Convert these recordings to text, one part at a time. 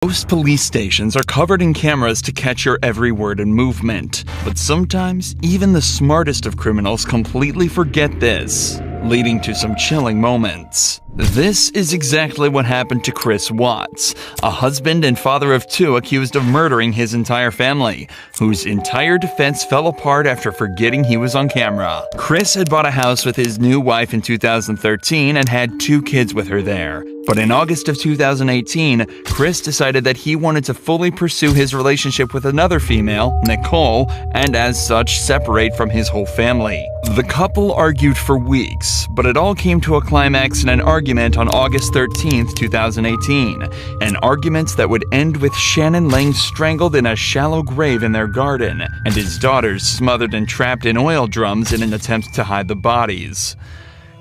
Most police stations are covered in cameras to catch your every word and movement, but sometimes even the smartest of criminals completely forget this, leading to some chilling moments. This is exactly what happened to Chris Watts, a husband and father of two accused of murdering his entire family, whose entire defense fell apart after forgetting he was on camera. Chris had bought a house with his new wife in 2013 and had 2 kids with her there. But in August of 2018, Chris decided that he wanted to fully pursue his relationship with another female, Nicole, and as such separate from his whole family. The couple argued for weeks, but it all came to a climax in an argument on August 13th, 2018. An argument that would end with Shannon laying strangled in a shallow grave in their garden, and his daughters smothered and trapped in oil drums in an attempt to hide the bodies.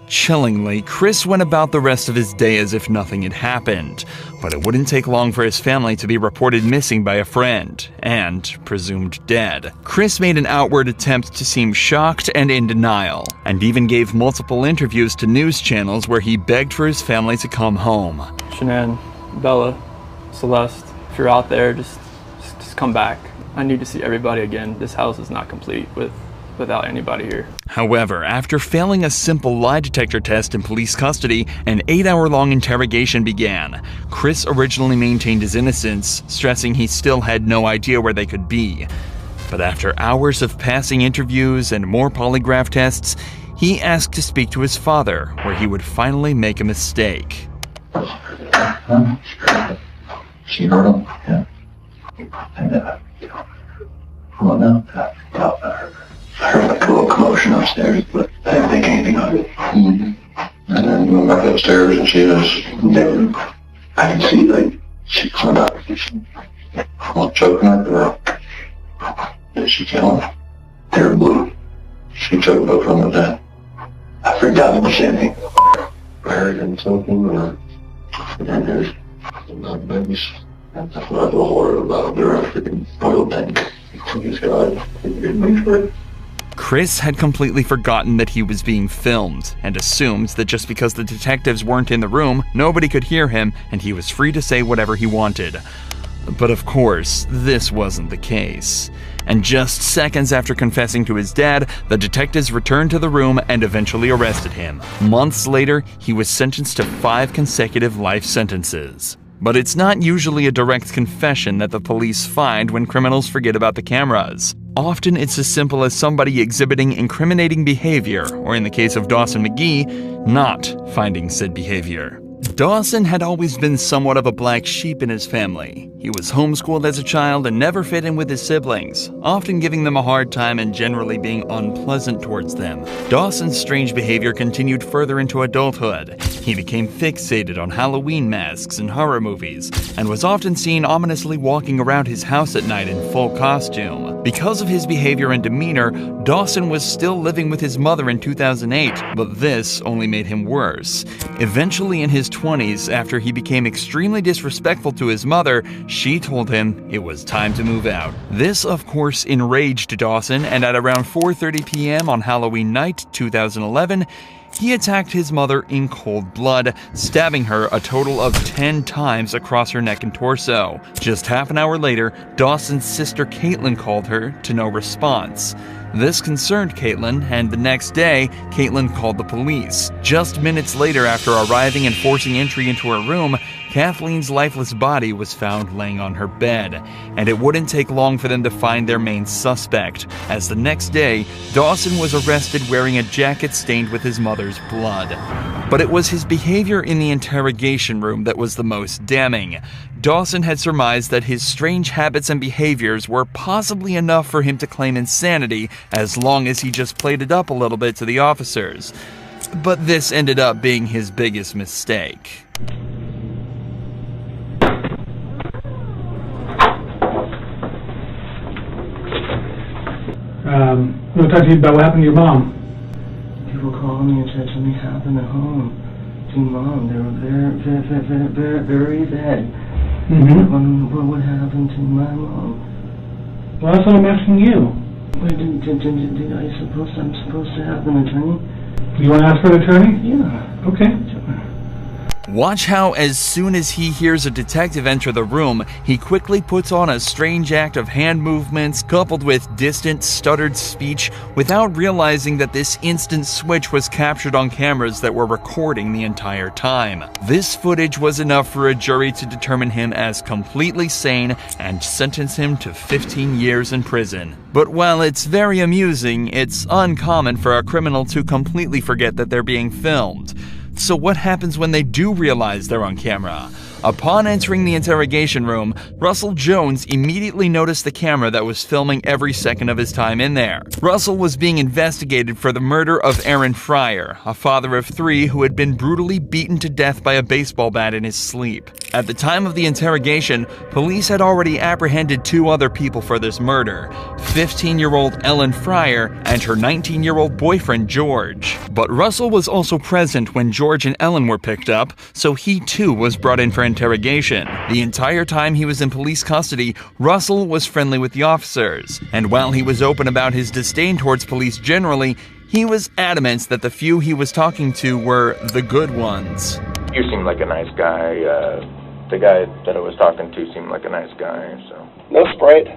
Chillingly, Chris went about the rest of his day as if nothing had happened, but it wouldn't take long for his family to be reported missing by a friend, and presumed dead. Chris made an outward attempt to seem shocked and in denial, and even gave multiple interviews to news channels where he begged for his family to come home. Shanann, Bella, Celeste, if you're out there, just come back. I need to see everybody again. This house is not complete without anybody here. However, after failing a simple lie detector test in police custody, an 8-hour-long interrogation began. Chris originally maintained his innocence, stressing he still had no idea where they could be. But after hours of passing interviews and more polygraph tests, he asked to speak to his father, where he would finally make a mistake. She heard him? Yeah. And, well, no, I heard like a little commotion upstairs, but I didn't think anything of it. And then we went back upstairs and she was dead. I could see like she was about almost choking at the Did she kill him? They were blue. She choked both of them with that. I freaked out at anything. I heard him choking and then there's about babies. That's what I feel horrible about. They're a freaking oil tank. Please God, get me for it. Chris had completely forgotten that he was being filmed, and assumed that just because the detectives weren't in the room, nobody could hear him, and he was free to say whatever he wanted. But of course, this wasn't the case. And just seconds after confessing to his dad, the detectives returned to the room and eventually arrested him. Months later, he was sentenced to 5 consecutive life sentences. But it's not usually a direct confession that the police find when criminals forget about the cameras. Often it's as simple as somebody exhibiting incriminating behavior, or in the case of Dawson McGee, not finding said behavior. Dawson had always been somewhat of a black sheep in his family. He was homeschooled as a child and never fit in with his siblings, often giving them a hard time and generally being unpleasant towards them. Dawson's strange behavior continued further into adulthood. He became fixated on Halloween masks and horror movies, and was often seen ominously walking around his house at night in full costume. Because of his behavior and demeanor, Dawson was still living with his mother in 2008, but this only made him worse. Eventually in his 20s, after he became extremely disrespectful to his mother, she told him it was time to move out. This, of course, enraged Dawson, and at around 4:30 p.m. on Halloween night, 2011, he attacked his mother in cold blood, stabbing her a total of 10 times across her neck and torso. Just half an hour later, Dawson's sister Caitlin called her, to no response. This concerned Caitlin, and the next day, Caitlin called the police. Just minutes later, after arriving and forcing entry into her room, Kathleen's lifeless body was found laying on her bed, and it wouldn't take long for them to find their main suspect, as the next day, Dawson was arrested wearing a jacket stained with his mother's blood. But it was his behavior in the interrogation room that was the most damning. Dawson had surmised that his strange habits and behaviors were possibly enough for him to claim insanity as long as he just played it up a little bit to the officers. But this ended up being his biggest mistake. I want to talk to you about what happened to your mom. People called me and said something happened at home to Mom. They were very bad. What happened to my mom? Well, that's what I'm asking you. Wait, I'm supposed to have an attorney? You want to ask for an attorney? Yeah. Okay. Watch how as soon as he hears a detective enter the room, he quickly puts on a strange act of hand movements coupled with distant, stuttered speech without realizing that this instant switch was captured on cameras that were recording the entire time. This footage was enough for a jury to determine him as completely sane and sentence him to 15 years in prison. But while it's very amusing, it's uncommon for a criminal to completely forget that they're being filmed. So what happens when they do realize they're on camera? Upon entering the interrogation room, Russell Jones immediately noticed the camera that was filming every second of his time in there. Russell was being investigated for the murder of Aaron Fryer, a father of 3 who had been brutally beaten to death by a baseball bat in his sleep. At the time of the interrogation, police had already apprehended 2 other people for this murder, 15-year-old Ellen Fryer and her 19-year-old boyfriend George. But Russell was also present when George and Ellen were picked up, so he too was brought in for interrogation. The entire time he was in police custody, Russell was friendly with the officers, and while he was open about his disdain towards police generally, he was adamant that the few he was talking to were the good ones. You seem like a nice guy. The guy that I was talking to seemed like a nice guy, so... No Sprite?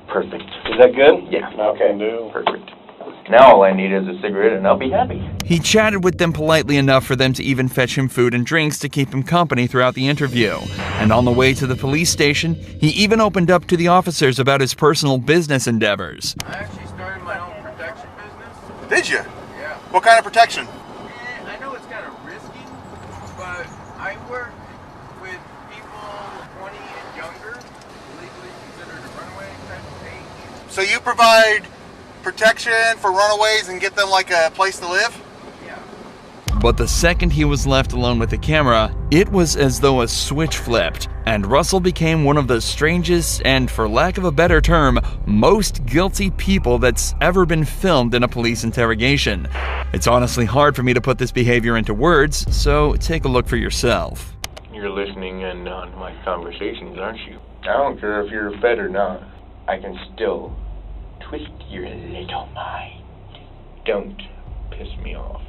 Perfect. Is that good? Yeah. Okay. No. Perfect. Now all I need is a cigarette and I'll be happy. He chatted with them politely enough for them to even fetch him food and drinks to keep him company throughout the interview. And on the way to the police station, he even opened up to the officers about his personal business endeavors. I actually started my own protection business. Did you? Yeah. What kind of protection? I know it's kind of risky, but I work with people 20 and younger, legally considered a runaway type of age. So you provide protection for runaways and get them like a place to live? Yeah. But the second he was left alone with the camera, it was as though a switch flipped, and Russell became one of the strangest and, for lack of a better term, most guilty people that's ever been filmed in a police interrogation. It's honestly hard for me to put this behavior into words, so take a look for yourself. You're listening in on my conversations, aren't you? I don't care if you're fed or not. I can still twist your little mind. Don't piss me off.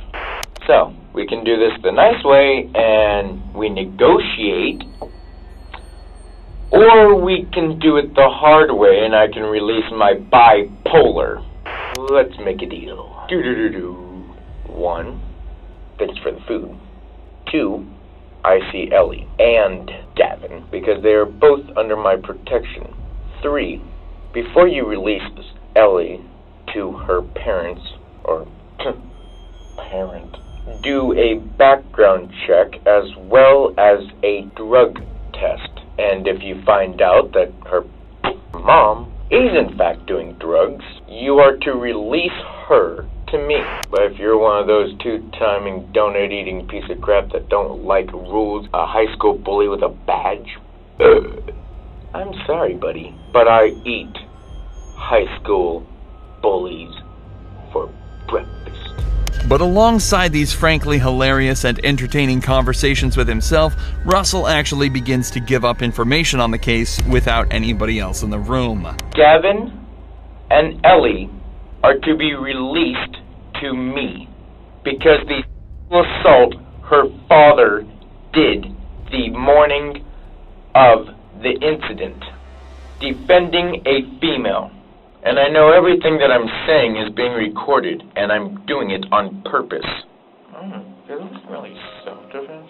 So, we can do this the nice way and we negotiate, or we can do it the hard way and I can release my bipolar. Let's make a deal. 1, thanks for the food. 2, I see Ellie and Gavin because they are both under my protection. 3, before you release Ellie to her parents, or parent, do a background check as well as a drug test. And if you find out that her mom is in fact doing drugs, you are to release her to me. But if you're one of those 2-timing donut-eating piece of crap that don't like rules, a high school bully with a badge, I'm sorry, buddy, but I eat high school bullies for breakfast. But alongside these frankly hilarious and entertaining conversations with himself, Russell actually begins to give up information on the case without anybody else in the room. Gavin and Ellie are to be released to me because the assault her father did the morning of the incident, defending a female. And I know everything that I'm saying is being recorded, and I'm doing it on purpose. It wasn't really self-defense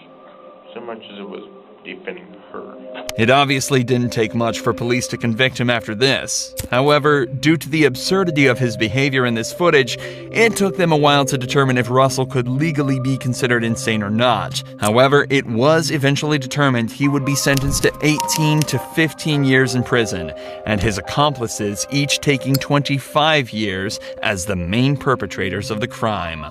so much as it was defending her. It obviously didn't take much for police to convict him after this. However, due to the absurdity of his behavior in this footage, it took them a while to determine if Russell could legally be considered insane or not. However, it was eventually determined he would be sentenced to 18 to 15 years in prison, and his accomplices each taking 25 years as the main perpetrators of the crime.